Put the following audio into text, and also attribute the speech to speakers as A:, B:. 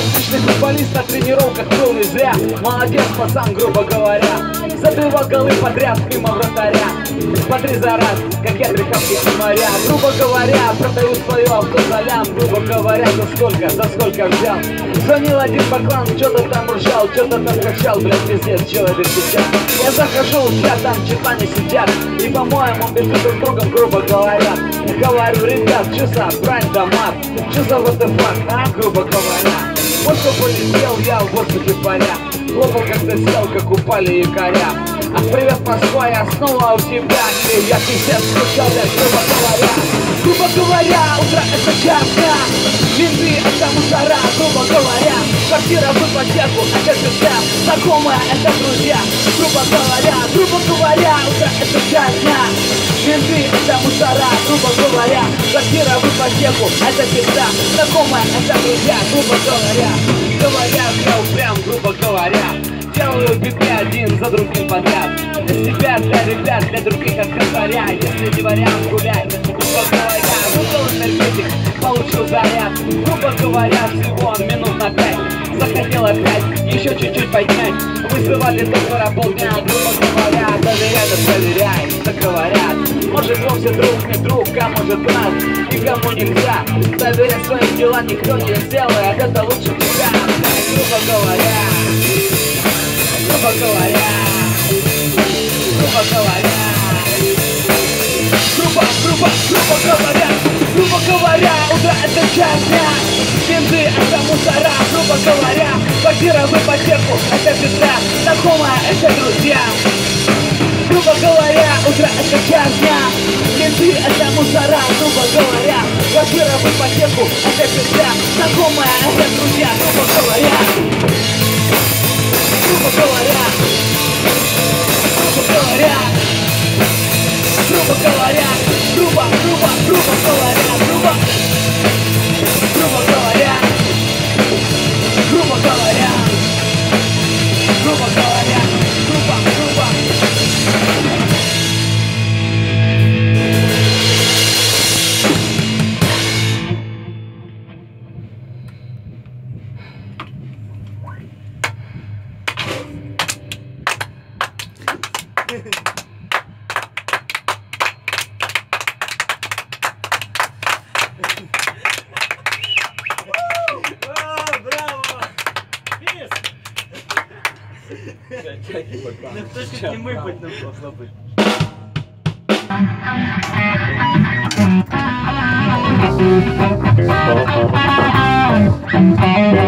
A: Отличный футболист на тренировках был не зря. Молодец, пацан, грубо говоря. Забивал голы подряд мимо вратаря. По 3 за раз, как я дреховки моря. Грубо говоря, продаю свое авто за лям. Грубо говоря, за сколько взял. Звонил один баклан, что-то там ржал, что-то там качал, блядь, пиздец, человек сейчас. Я захожу, я там читане сидят. И, по-моему, между друг другом, грубо говоря. Говорю, ребят, что за брань да мат? Что за what the fuck, а, грубо говоря? Вот что полетел я в воздухе паря. Хлопал, когда сел, как упали якоря. А привет, Москва, я снова у тебя. И я пиздец скучал, я грубо говоря. Грубо говоря, утро это часто. Менты это мусора, грубо говоря. Квартира в ипотеку, это всегда. Знакомые это друзья, грубо говоря, утро это часто. Менты это мусора, грубо говоря. Квартира в ипотеку, это всегда. Знакомые это друзья, грубо говоря. Говоря, прям, грубо говоря. Делаю биты один за другим подряд. Для себя, для ребят, для других от косаря. Если не вариант, гулять, грубо говоря. Выпил энергетик, получил заряд. Грубо говоря, всего минут на 5. Захотел опять еще чуть-чуть поднять. Вызывали доктора полдня, грубо говоря. Доверяй, да проверяй, так говорят. Может вовсе друг не друг, а может брат. Никому нельзя доверять свои дела, никто не сделает это лучше тебя. Грубо говоря, грубо говоря, грубо говоря, грубо говоря, утро это часть дня. Менты это мусора, грубо говоря. Квартира в ипотеку, это беда. Знакомая это друзья. Грубо говоря, утро это часть дня. Менты это мусора, грубо говоря. Квартира в ипотеку, это беда. Знакомая это друзья, грубо говоря. Грубо говоря, грубо говоря, грубо говоря, грубо говоря, грубо говоря, грубо говоря, грубо говоря, грубо.
B: Кто ж не выпать нам должно быть.
C: Thank you.